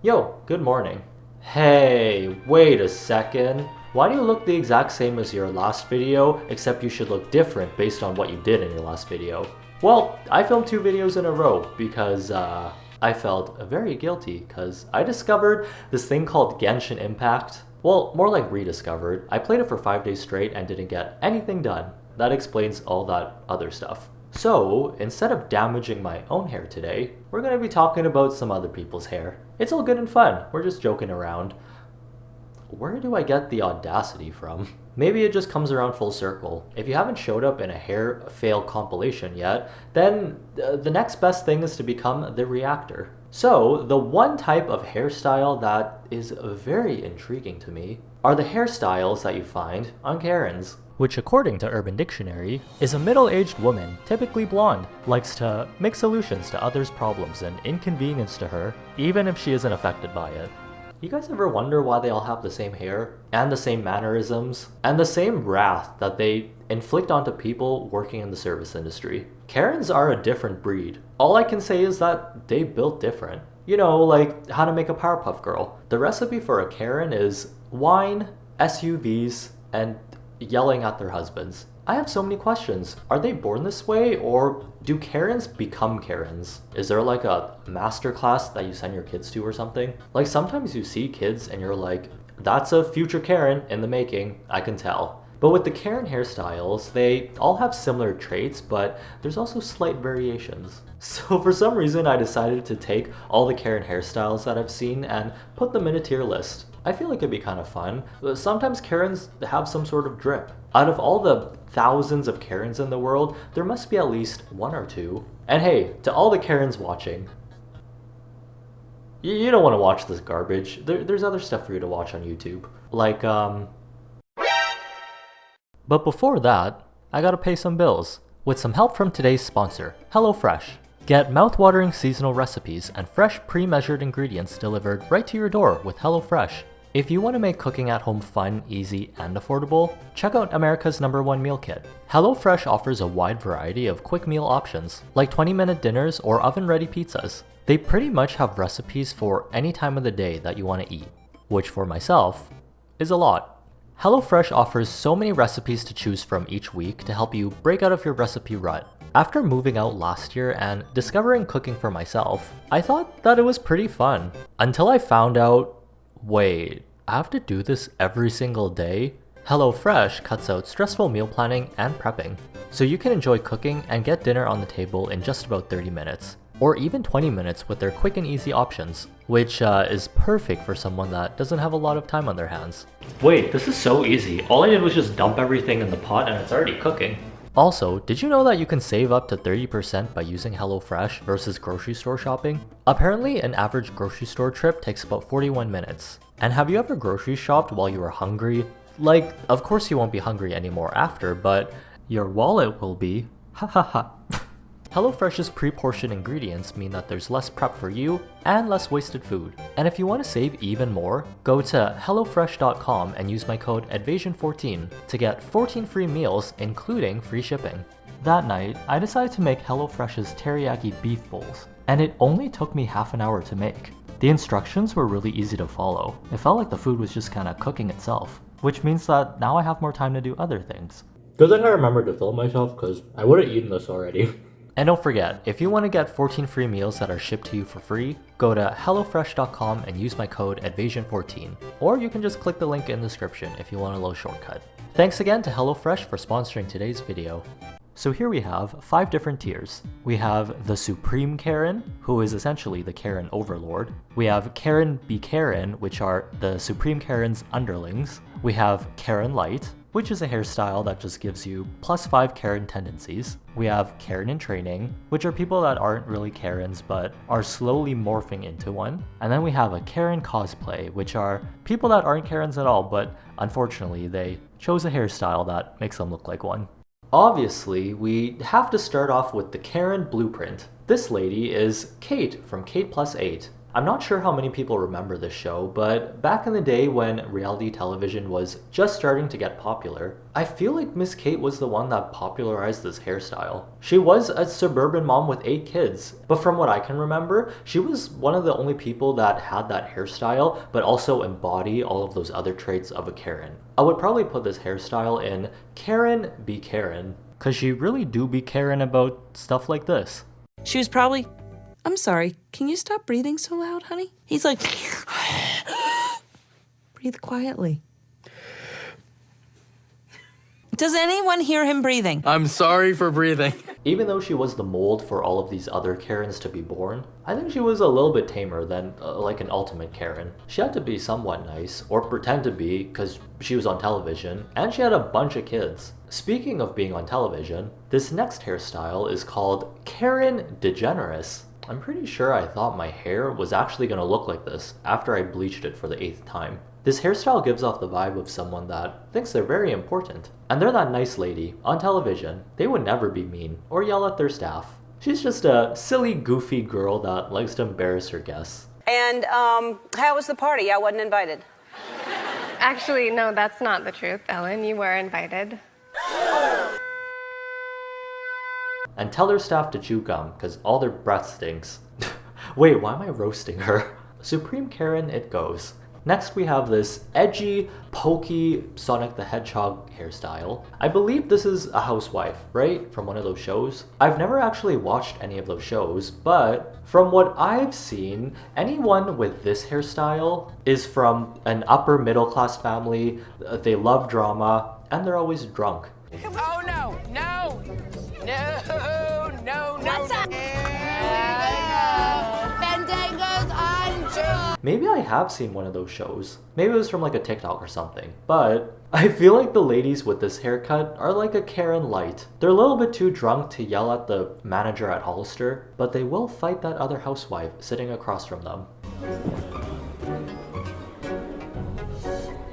Yo, good morning. Hey, wait a second. Why do you look the exact same as your last video, except you should look different based on what you did in your last video? Well, I filmed 2 videos in a row because, I felt very guilty because I discovered this thing called Genshin Impact. Well, more like rediscovered. I played it for 5 days straight and didn't get anything done. That explains all that other stuff. So, instead of damaging my own hair today, we're gonna be talking about some other people's hair. It's all good and fun, we're just joking around. Where do I get the audacity from? Maybe it just comes around full circle. If you haven't showed up in a hair fail compilation yet, then the next best thing is to become the reactor. So, the one type of hairstyle that is very intriguing to me are the hairstyles that you find on Karens. Which, according to Urban Dictionary, is a middle-aged woman, typically blonde, likes to make solutions to others' problems and inconvenience to her, even if she isn't affected by it. You guys ever wonder why they all have the same hair, and the same mannerisms, and the same wrath that they inflict onto people working in the service industry? Karens are a different breed. All I can say is that they built different. You know, like how to make a Powerpuff Girl. The recipe for a Karen is wine, SUVs, and yelling at their husbands. I have so many questions. Are they born this way, or do Karens become Karens? Is there like a master class that you send your kids to or something? Like sometimes you see kids and you're like, that's a future Karen in the making, I can tell. But with the Karen hairstyles, they all have similar traits, but there's also slight variations. So for some reason I decided to take all the Karen hairstyles that I've seen and put them in a tier list. I feel like it'd be kind of fun. Sometimes Karens have some sort of drip. Out of all the thousands of Karens in the world, there must be at least 1 or 2. And hey, to all the Karens watching, you don't want to watch this garbage. There's other stuff for you to watch on YouTube. Like, But before that, I gotta pay some bills. With some help from today's sponsor, HelloFresh. Get mouth-watering seasonal recipes and fresh pre-measured ingredients delivered right to your door with HelloFresh. If you want to make cooking at home fun, easy, and affordable, check out America's #1 meal kit. HelloFresh offers a wide variety of quick meal options, like 20-minute dinners or oven-ready pizzas. They pretty much have recipes for any time of the day that you want to eat, which for myself is a lot. HelloFresh offers so many recipes to choose from each week to help you break out of your recipe rut. After moving out last year and discovering cooking for myself, I thought that it was pretty fun. Until I found out, wait, I have to do this every single day? HelloFresh cuts out stressful meal planning and prepping, so you can enjoy cooking and get dinner on the table in just about 30 minutes, or even 20 minutes with their quick and easy options, which is perfect for someone that doesn't have a lot of time on their hands. Wait, this is so easy. All I did was just dump everything in the pot and it's already cooking. Also, did you know that you can save up to 30% by using HelloFresh versus grocery store shopping? Apparently, an average grocery store trip takes about 41 minutes. And have you ever grocery shopped while you were hungry? Like, of course you won't be hungry anymore after, but your wallet will be. Ha ha ha. HelloFresh's pre-portioned ingredients mean that there's less prep for you and less wasted food. And if you want to save even more, go to hellofresh.com and use my code Edvasian14 to get 14 free meals, including free shipping. That night, I decided to make HelloFresh's teriyaki beef bowls, and it only took me half an hour to make. The instructions were really easy to follow. It felt like the food was just kind of cooking itself, which means that now I have more time to do other things. Good thing I remembered to film myself, because I would have eaten this already. And don't forget, if you want to get 14 free meals that are shipped to you for free, go to hellofresh.com and use my code Edvasian14. Or you can just click the link in the description if you want a little shortcut. Thanks again to HelloFresh for sponsoring today's video. So here we have 5 different tiers. We have the Supreme Karen, who is essentially the Karen overlord. We have Karen Be Karen, which are the Supreme Karen's underlings. We have Karen Light, which is a hairstyle that just gives you +5 Karen tendencies. We have Karen in training, which are people that aren't really Karens but are slowly morphing into one. And then we have a Karen cosplay, which are people that aren't Karens at all, but unfortunately they chose a hairstyle that makes them look like one. Obviously, we have to start off with the Karen blueprint. This lady is Kate from Kate Plus 8. I'm not sure how many people remember this show, but back in the day when reality television was just starting to get popular, I feel like Miss Kate was the one that popularized this hairstyle. She was a suburban mom with 8 kids, but from what I can remember, she was one of the only people that had that hairstyle, but also embody all of those other traits of a Karen. I would probably put this hairstyle in Karen be Karen, cause she really do be caring about stuff like this. She was probably, I'm sorry, can you stop breathing so loud, honey? He's like, breathe quietly. Does anyone hear him breathing? I'm sorry for breathing. Even though she was the mold for all of these other Karens to be born, I think she was a little bit tamer than like an ultimate Karen. She had to be somewhat nice, or pretend to be, because she was on television, and she had a bunch of kids. Speaking of being on television, this next hairstyle is called Karen DeGeneres. I'm pretty sure I thought my hair was actually going to look like this after I bleached it for the 8th time. This hairstyle gives off the vibe of someone that thinks they're very important. And they're that nice lady on television. They would never be mean or yell at their staff. She's just a silly, goofy girl that likes to embarrass her guests. And how was the party? I wasn't invited. Actually, no, that's not the truth, Ellen. You were invited. And tell their staff to chew gum, because all their breath stinks. Wait, why am I roasting her? Supreme Karen it goes. Next we have this edgy, pokey Sonic the Hedgehog hairstyle. I believe this is a housewife, right? From one of those shows. I've never actually watched any of those shows, but from what I've seen, anyone with this hairstyle is from an upper middle class family. They love drama, and they're always drunk. Oh, no, no, no, no, no. What's up? Fandango's on June. Maybe I have seen one of those shows. Maybe it was from like a TikTok or something. But I feel like the ladies with this haircut are like a Karen light. They're a little bit too drunk to yell at the manager at Hollister, but they will fight that other housewife sitting across from them.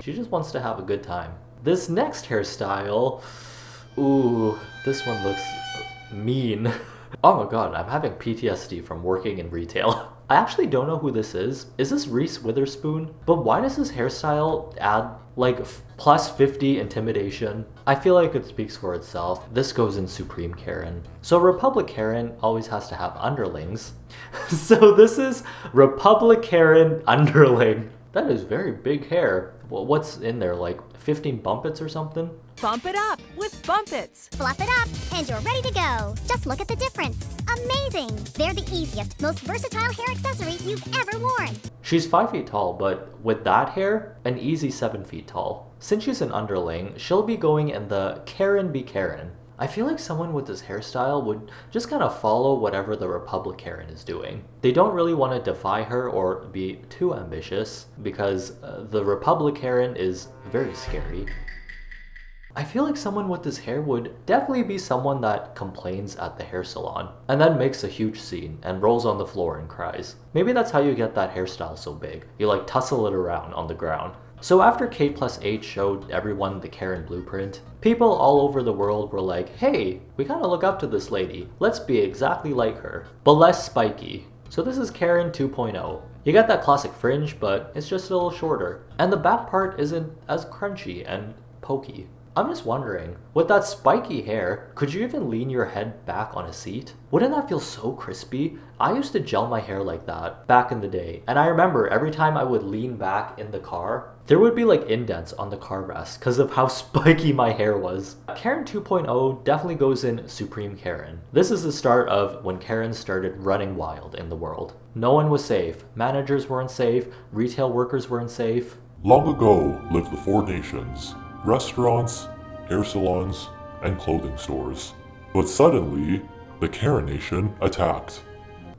She just wants to have a good time. This next hairstyle, ooh, this one looks mean. Oh my god, I'm having PTSD from working in retail. I actually don't know who this is. Is this Reese Witherspoon? But why does this hairstyle add like plus 50 intimidation? I feel like it speaks for itself. This goes in Supreme Karen. So Republic Karen always has to have underlings. So this is Republic Karen underling. That is very big hair. Well, what's in there, like 15 bumpets or something? Bump it up with Bumpits. Fluff it up, and you're ready to go. Just look at the difference. Amazing! They're the easiest, most versatile hair accessory you've ever worn. She's 5 feet tall, but with that hair, an easy 7 feet tall. Since she's an underling, she'll be going in the Karen be Karen. I feel like someone with this hairstyle would just kind of follow whatever the Republic Karen is doing. They don't really want to defy her or be too ambitious, because the Republic Karen is very scary. I feel like someone with this hair would definitely be someone that complains at the hair salon, and then makes a huge scene and rolls on the floor and cries. Maybe that's how you get that hairstyle so big. You like tussle it around on the ground. So after Kate plus H showed everyone the Karen blueprint, people all over the world were like, hey, we kind of look up to this lady. Let's be exactly like her, but less spiky. So this is Karen 2.0. You got that classic fringe, but it's just a little shorter. And the back part isn't as crunchy and pokey. I'm just wondering, with that spiky hair, could you even lean your head back on a seat? Wouldn't that feel so crispy? I used to gel my hair like that back in the day, and I remember every time I would lean back in the car, there would be like indents on the car rest because of how spiky my hair was. Karen 2.0 definitely goes in Supreme Karen. This is the start of when Karen started running wild in the world. No one was safe. Managers weren't safe. Retail workers weren't safe. Long ago lived the 4 nations. Restaurants, hair salons, and clothing stores. But suddenly, the Karen Nation attacked.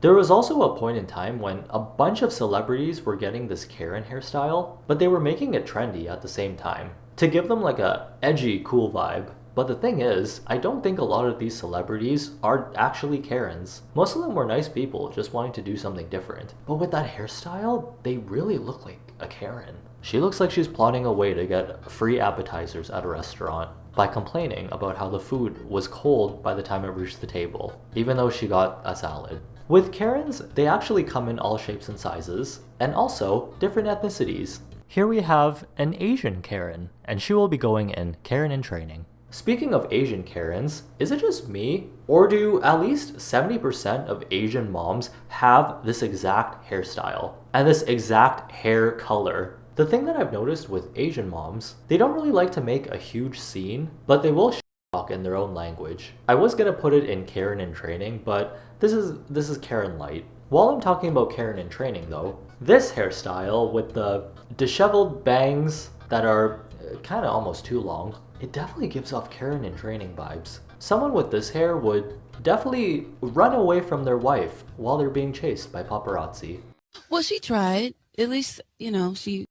There was also a point in time when a bunch of celebrities were getting this Karen hairstyle, but they were making it trendy at the same time, to give them like a edgy, cool vibe. But the thing is, I don't think a lot of these celebrities are actually Karens. Most of them were nice people just wanting to do something different. But with that hairstyle, they really look like a Karen. She looks like she's plotting a way to get free appetizers at a restaurant by complaining about how the food was cold by the time it reached the table, even though she got a salad. With Karens, they actually come in all shapes and sizes, and also different ethnicities. Here we have an Asian Karen, and she will be going in Karen in training. Speaking of Asian Karens, is it just me, or do at least 70% of Asian moms have this exact hairstyle and this exact hair color? The thing that I've noticed with Asian moms, they don't really like to make a huge scene, but they will talk in their own language. I was gonna put it in Karen in training, but this is Karen light. While I'm talking about Karen in training though, this hairstyle with the disheveled bangs that are kind of almost too long, it definitely gives off Karen in training vibes. Someone with this hair would definitely run away from their wife while they're being chased by paparazzi. Well, she tried. At least, she...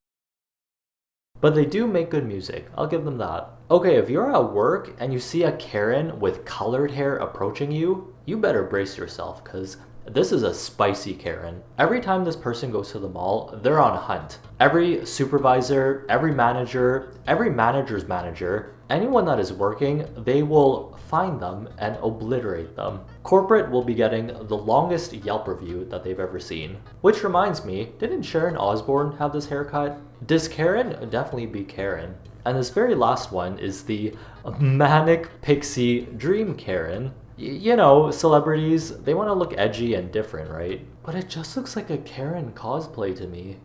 But they do make good music, I'll give them that. Okay, if you're at work and you see a Karen with colored hair approaching you, you better brace yourself, because this is a spicy Karen. Every time this person goes to the mall, they're on a hunt. Every supervisor, every manager's manager, anyone that is working, they will find them and obliterate them. Corporate will be getting the longest Yelp review that they've ever seen. Which reminds me, didn't Sharon Osbourne have this haircut? Does Karen definitely be Karen? And this very last one is the manic pixie dream Karen. You know, celebrities, they want to look edgy and different, right? But it just looks like a Karen cosplay to me.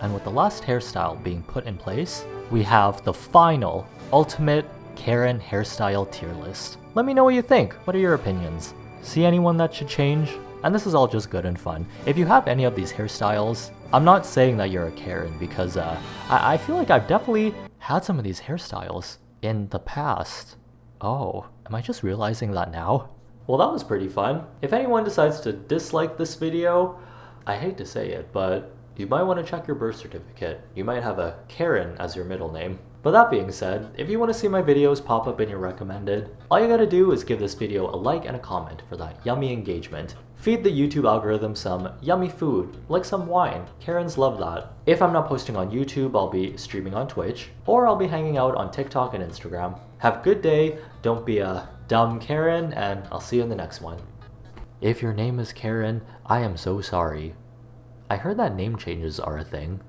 And with the last hairstyle being put in place, we have the final, ultimate Karen hairstyle tier list. Let me know what you think. What are your opinions? See anyone that should change? And this is all just good and fun. If you have any of these hairstyles, I'm not saying that you're a Karen because I feel like I've definitely had some of these hairstyles in the past. Oh, am I just realizing that now? Well, that was pretty fun. If anyone decides to dislike this video, I hate to say it, but you might want to check your birth certificate. You might have a Karen as your middle name. But that being said, if you want to see my videos pop up in your recommended, all you gotta do is give this video a like and a comment for that yummy engagement. Feed the YouTube algorithm some yummy food, like some wine. Karens love that. If I'm not posting on YouTube, I'll be streaming on Twitch, or I'll be hanging out on TikTok and Instagram. Have a good day, don't be a dumb Karen, and I'll see you in the next one. If your name is Karen, I am so sorry. I heard that name changes are a thing.